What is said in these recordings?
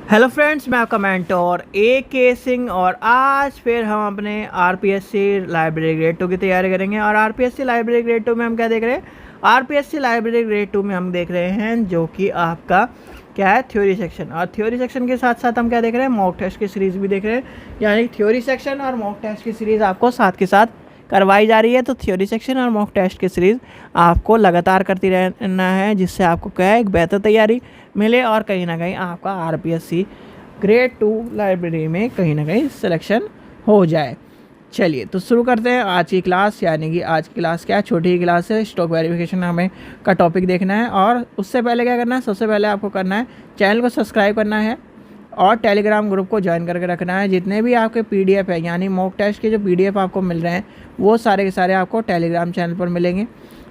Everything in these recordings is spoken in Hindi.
हेलो फ्रेंड्स, मैं आपका मेंटोर के सिंह और आज फिर हम अपने आरपीएससी लाइब्रेरी ग्रेड 2 की तैयारी करेंगे। और आरपीएससी लाइब्रेरी ग्रेड 2 में हम क्या देख रहे हैं? आरपीएससी लाइब्रेरी ग्रेड 2 में हम देख रहे हैं जो कि आपका क्या है, थ्योरी सेक्शन। और थ्योरी सेक्शन के साथ साथ हम क्या देख रहे हैं, मॉक टेस्ट की सीरीज़ भी देख रहे हैं। यानी थ्योरी सेक्शन और मॉक टेस्ट की सीरीज़ आपको साथ के साथ करवाई जा रही है। तो थ्योरी सेक्शन और मॉक टेस्ट की सीरीज़ आपको लगातार करती रहना है, जिससे आपको क्या है, एक बेहतर तैयारी मिले और कहीं ना कहीं आपका आरपीएससी ग्रेड 2 लाइब्रेरी में कहीं ना कहीं सिलेक्शन हो जाए। चलिए तो शुरू करते हैं आज की क्लास। यानी कि आज की क्लास क्या है, छोटी ही क्लास है। स्टॉक वेरिफिकेशन हमें का टॉपिक देखना है। और उससे पहले क्या करना है, सबसे पहले आपको करना है चैनल को सब्सक्राइब करना है और टेलीग्राम ग्रुप को ज्वाइन करके रखना है। जितने भी आपके पीडीएफ है, यानी मॉक टेस्ट के जो पीडीएफ आपको मिल रहे हैं, वो सारे के सारे आपको टेलीग्राम चैनल पर मिलेंगे।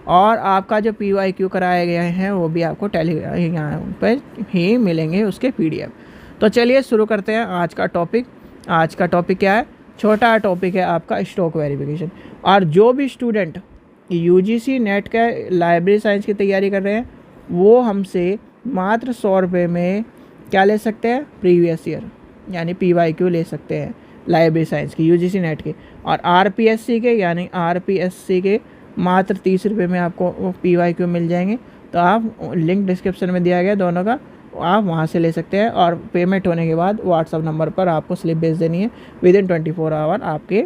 और आपका जो PYQ कराए गए हैं वो भी आपको टेलीग्राम यहाँ पर ही मिलेंगे, उसके पीडीएफ। तो चलिए शुरू करते हैं आज का टॉपिक। आज का टॉपिक क्या है, छोटा टॉपिक है आपका स्टॉक वेरिफिकेशन। और जो भी स्टूडेंट UGC नेट का लाइब्रेरी साइंस की तैयारी कर रहे हैं, वो हमसे मात्र 100 रुपये में क्या ले सकते हैं, प्रीवियस ईयर यानी PYQ ले सकते हैं लाइब्रेरी साइंस की, UGC नेट के। और RPSC के यानी RPSC के मात्र 30 रुपये में आपको PYQ मिल जाएंगे। तो आप लिंक डिस्क्रिप्शन में दिया गया दोनों का, आप वहाँ से ले सकते हैं। और पेमेंट होने के बाद व्हाट्सअप नंबर पर आपको स्लिप भेज देनी है। विदिन 24 आवर आपके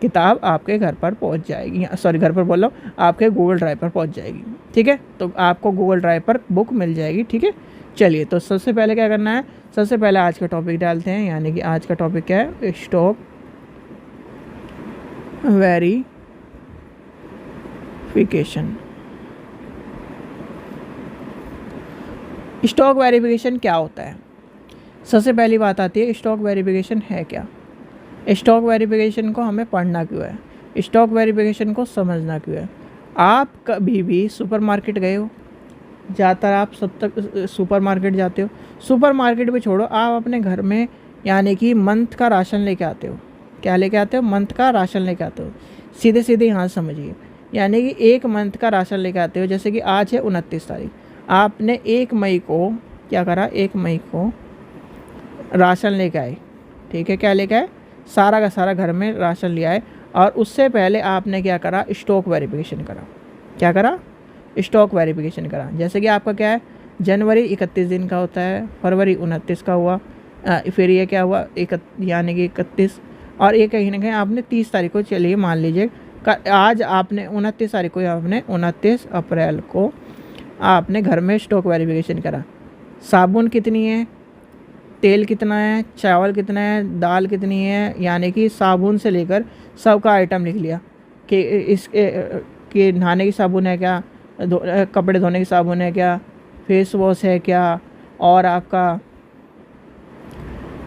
किताब आपके घर पर पहुँच जाएगी। सॉरी, घर पर बोल रहा हूँ, आपके गूगल ड्राइव पर पहुँच जाएगी। ठीक है, तो आपको गूगल ड्राइव पर बुक मिल जाएगी। ठीक है, चलिए तो सबसे पहले क्या करना है, सबसे पहले आज का टॉपिक डालते हैं। यानी कि आज का टॉपिक क्या है, स्टॉक वेरिफिकेशन। स्टॉक वेरिफिकेशन क्या होता है? सबसे पहली बात आती है, स्टॉक वेरिफिकेशन है क्या? स्टॉक वेरिफिकेशन को हमें पढ़ना क्यों है? स्टॉक वेरिफिकेशन को समझना क्यों है? आप कभी भी सुपरमार्केट गए हो? ज़्यादातर आप सब तक सुपरमार्केट जाते हो। सुपरमार्केट भी छोड़ो, आप अपने घर में यानी कि मंथ का राशन लेके आते हो। क्या लेके आते हो? मंथ का राशन लेके आते हो। सीधे सीधे यहाँ समझिए, यानी कि एक मंथ का राशन लेके आते हो। जैसे कि आज है 29 तारीख, आपने 1 मई को क्या करा, 1 मई को राशन लेके आए। ठीक है, क्या लेके आए, सारा का सारा घर में राशन ले आए। और उससे पहले आपने क्या करा, स्टॉक वेरिफिकेशन करा। क्या करा, स्टॉक वेरिफिकेशन करा। जैसे कि आपका क्या है, जनवरी 31 दिन का होता है, फरवरी 29 का हुआ, फिर ये क्या हुआ, यानी कि 31। और ये कहीं ना कहीं आपने 30 तारीख को, चलिए मान लीजिए आज आपने 29 तारीख को, आपने 29 अप्रैल को आपने घर में स्टॉक वेरिफिकेशन करा। साबुन कितनी है, तेल कितना है, चावल कितना है, दाल कितनी है, यानी कि साबुन से लेकर सबका आइटम लिख लिया कि कि नहाने की साबुन है क्या, कपड़े धोने की साबुन है क्या, फेस वॉश है क्या, और आपका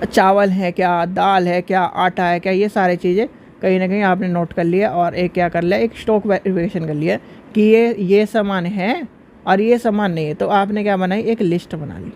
चावल है क्या, दाल है क्या, आटा है क्या, ये सारी चीज़ें कहीं ना कहीं आपने नोट कर लिया। और एक क्या कर लिया, एक स्टॉक वेरिफिकेशन कर लिया कि ये सामान है और ये सामान नहीं है। तो आपने क्या बनाई, एक लिस्ट बना ली।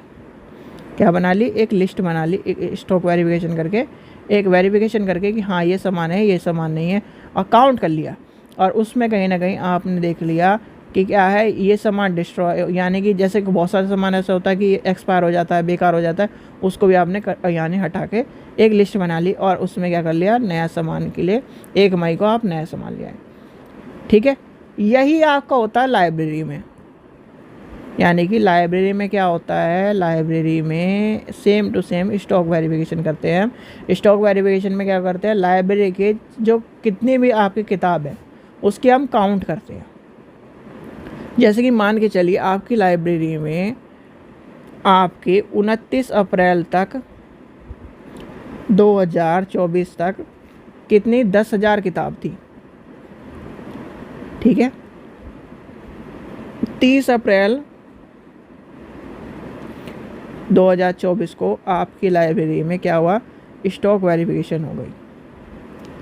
क्या बना ली, एक लिस्ट बना ली, एक स्टॉक वेरिफिकेशन करके, एक वेरिफिकेशन करके कि हाँ ये सामान है, ये सामान नहीं है, और काउंट कर लिया। और उसमें कहीं ना कहीं आपने देख लिया कि क्या है, ये सामान डिस्ट्रॉय, यानी कि जैसे कि बहुत सारे सामान ऐसा होता है कि एक्सपायर हो जाता है, बेकार हो जाता है, उसको भी आपने यानी हटा के एक लिस्ट बना ली। और उसमें क्या कर लिया, नया सामान के लिए 1 मई को आप नया सामान ले आए। ठीक है, यही आपका होता है लाइब्रेरी में। यानी कि लाइब्रेरी में क्या होता है, लाइब्रेरी में same to same stock verification करते हैं हम। स्टॉक वेरिफिकेशन में क्या करते हैं, लाइब्रेरी के जो कितनी भी आपकी किताब है उसकी हम काउंट करते हैं। जैसे कि मान के चलिए आपकी लाइब्रेरी में आपके 29 अप्रैल तक 2024 तक कितनी, 10,000 किताब थी। ठीक है, 30 अप्रैल 2024 को आपकी लाइब्रेरी में क्या हुआ, स्टॉक वेरिफिकेशन हो गई,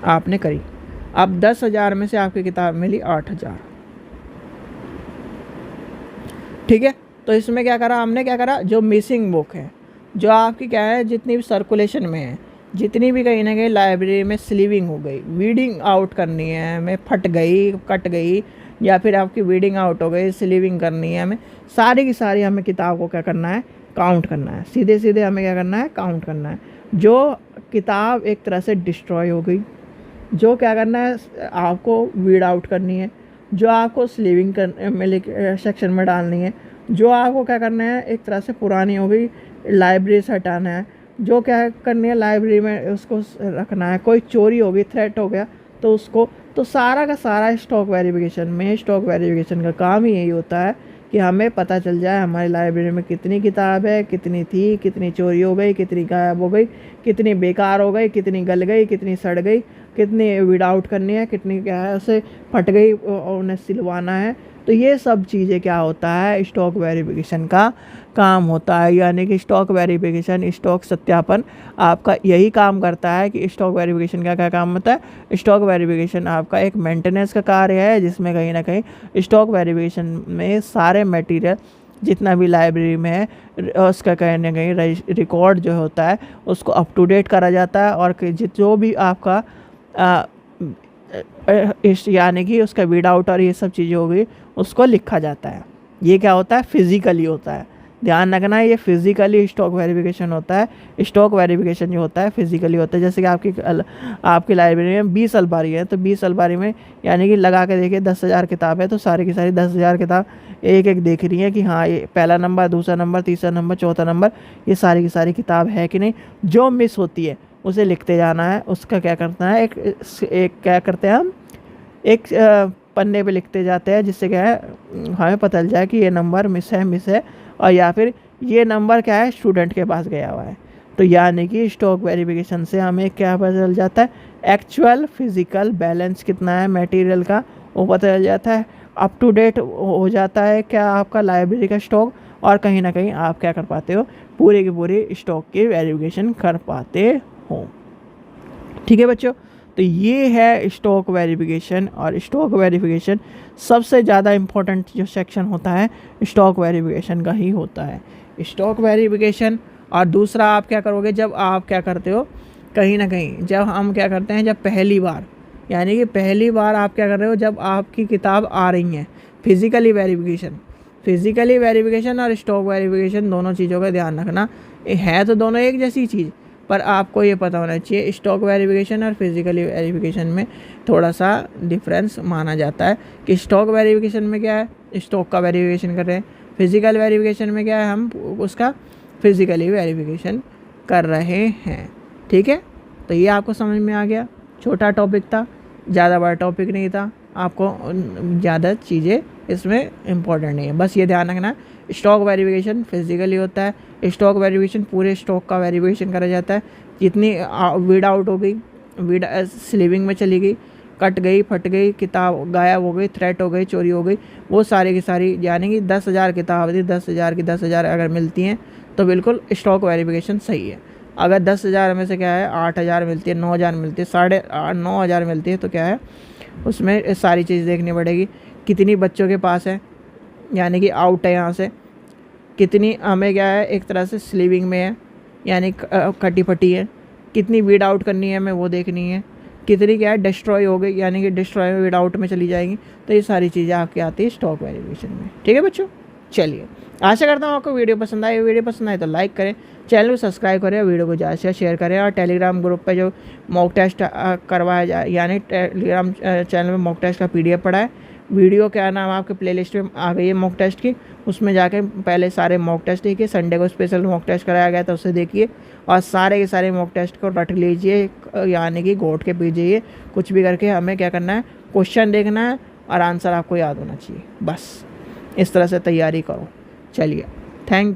आपने करी। अब 10,000 में से आपकी किताब मिली 8,000। ठीक है, तो इसमें क्या करा हमने, क्या करा, जो मिसिंग बुक है, जो आपकी क्या है, जितनी भी सर्कुलेशन में है, जितनी भी कहीं ना कहीं लाइब्रेरी में स्लीविंग हो गई, वीडिंग आउट करनी है हमें, फट गई, कट गई, या फिर आपकी वीडिंग आउट हो गई, स्लीविंग करनी है हमें, सारी की सारी हमें किताब को क्या करना है, काउंट करना है, सीधे सीधे हमें क्या करना है, काउंट करना है। जो किताब एक तरह से डिस्ट्रॉय हो गई, जो क्या करना है, आपको वीड आउट करनी है, जो आपको स्लीविंग सेक्शन में डालनी है, जो आपको क्या करना है, एक तरह से पुरानी हो गई लाइब्रेरी से हटाना है, जो क्या करनी है लाइब्रेरी में उसको रखना है, कोई चोरी हो गई, थ्रेट हो गया तो उसको, तो सारा का सारा स्टॉक वेरिफिकेशन में, स्टॉक वेरिफिकेशन का काम ही यही होता है कि हमें पता चल जाए हमारी लाइब्रेरी में कितनी किताब है, कितनी थी, कितनी चोरी हो गई, कितनी गायब हो गई, कितनी बेकार हो गई, कितनी गल गई, कितनी सड़ गई, कितनी वीड आउट करनी है, कितनी क्या है उसे फट गई और उन्हें सिलवाना है। तो ये सब चीज़ें क्या होता है, स्टॉक वेरिफिकेशन का काम होता है। यानी कि स्टॉक वेरिफिकेशन, स्टॉक सत्यापन आपका यही काम करता है कि स्टॉक वेरिफिकेशन का क्या काम होता है। स्टॉक वेरिफिकेशन आपका एक मेंटेनेंस का कार्य है, जिसमें कहीं ना कहीं स्टॉक वेरिफिकेशन में सारे मटेरियल जितना भी लाइब्रेरी में है उसका कहीं ना कहीं रिकॉर्ड जो होता है उसको अप टू डेट करा जाता है, और जो भी आपका यानी कि उसका वीड आउट और ये सब चीज़ें हो गई उसको लिखा जाता है। ये क्या होता है, फिज़िकली होता है, ध्यान रखना है, ये फिज़िकली स्टॉक वेरिफिकेशन होता है। स्टॉक वेरिफिकेशन जो होता है फिज़िकली होता है। जैसे कि आपकी लाइब्रेरी में 20 अलमारी है, तो 20 अलमारी में यानी कि लगा के देखिए 10,000 किताब है, तो सारी की सारी 10,000 किताब एक एक देख रही है कि हाँ ये पहला नंबर, दूसरा नंबर, तीसरा नंबर, चौथा नंबर, ये सारी की सारी किताब है कि नहीं। जो मिस होती है उसे लिखते जाना है, उसका क्या करना है, एक क्या करते हैं हम, एक पन्ने पे लिखते जाते हैं, जिससे क्या है हमें पता चल जाए कि ये नंबर मिस है, और या फिर ये नंबर क्या है स्टूडेंट के पास गया हुआ है। तो यानी कि स्टॉक वेरिफिकेशन से हमें क्या पता चल जाता है, एक्चुअल फिजिकल बैलेंस कितना है मटेरियल का वो पता चल जाता है, अप टू डेट हो जाता है क्या आपका लाइब्रेरी का स्टॉक, और कहीं ना कहीं आप क्या कर पाते हो, पूरे के पूरे स्टॉक की वेरिफिकेशन कर पाते हो। ठीक है बच्चों, तो ये है स्टॉक वेरिफिकेशन। और स्टॉक वेरिफिकेशन सबसे ज़्यादा इम्पोर्टेंट जो सेक्शन होता है स्टॉक वेरिफिकेशन का ही होता है, स्टॉक वेरिफिकेशन। और दूसरा आप क्या करोगे, जब आप क्या करते हो कहीं ना कहीं, जब हम क्या करते हैं, जब पहली बार यानी कि पहली बार आप क्या कर रहे हो, जब आपकी किताब आ रही है, फिज़िकली वेरिफिकेशन और स्टॉक वेरिफिकेशन दोनों चीज़ों का ध्यान रखना है। तो दोनों एक जैसी चीज़, पर आपको ये पता होना चाहिए स्टॉक वेरिफिकेशन और फिज़िकली वेरिफिकेशन में थोड़ा सा डिफरेंस माना जाता है कि स्टॉक वेरिफिकेशन में क्या है, स्टॉक का वेरिफिकेशन कर रहे हैं, फिज़िकल वेरिफिकेशन में क्या है, हम उसका फिज़िकली वेरिफिकेशन कर रहे हैं। ठीक है, तो ये आपको समझ में आ गया। छोटा टॉपिक था, ज़्यादा बड़ा टॉपिक नहीं था, आपको ज़्यादा चीज़ें इसमें इम्पोर्टेंट नहीं है। बस ये ध्यान रखना, स्टॉक वेरिफिकेशन फिज़िकली होता है, स्टॉक वेरिफिकेशन पूरे स्टॉक का वेरिफिकेशन करा जाता है। जितनी वीड आउट हो गई, वीड स्लीविंग में चली गई, कट गई, फट गई, किताब गायब हो गई, थ्रेट हो गई, चोरी हो गई, वो सारी की सारी, यानी कि 10,000 किताब थी, 10,000 की 10,000 अगर मिलती हैं तो बिल्कुल स्टॉक वेरिफिकेशन सही है। अगर 10,000 में से क्या है 8,000 मिलती है, 9,000 मिलती है, 9,500 मिलती है, तो क्या है उसमें सारी चीज़ देखनी पड़ेगी। कितनी बच्चों के पास है, यानी कि आउट है यहाँ से, कितनी हमें क्या है एक तरह से स्लीविंग में है, यानी कटी फटी है, कितनी वीड आउट करनी है हमें वो देखनी है, कितनी क्या है डिस्ट्रॉय हो गई, यानी कि डिस्ट्रॉय वीड आउट में चली जाएंगी। तो ये सारी चीज़ें आपकी आती है स्टॉक वेरिफिकेशन में। ठीक है बच्चों, चलिए आशा करता हूँ आपको वीडियो पसंद आए। वीडियो पसंद आए तो लाइक करें, चैनल को सब्सक्राइब करें, वीडियो को ज़्यादा से शेयर करें, और टेलीग्राम ग्रुप पे जो मॉक टेस्ट करवाया जाए, यानी टेलीग्राम चैनल में मॉक टेस्ट का PDF पड़ा है, वीडियो क्या नाम आपके प्लेलिस्ट में आ गई है मॉक टेस्ट की, उसमें जाके पहले सारे मॉक टेस्ट देखिए। संडे को स्पेशल मॉक टेस्ट कराया गया था, उसे देखिए, और सारे के सारे मॉक टेस्ट को रट लीजिए, यानी कि घोट के पी जाइए। कुछ भी करके हमें क्या करना है, क्वेश्चन देखना है और आंसर आपको याद होना चाहिए। बस इस तरह से तैयारी करो। चलिए, थैंक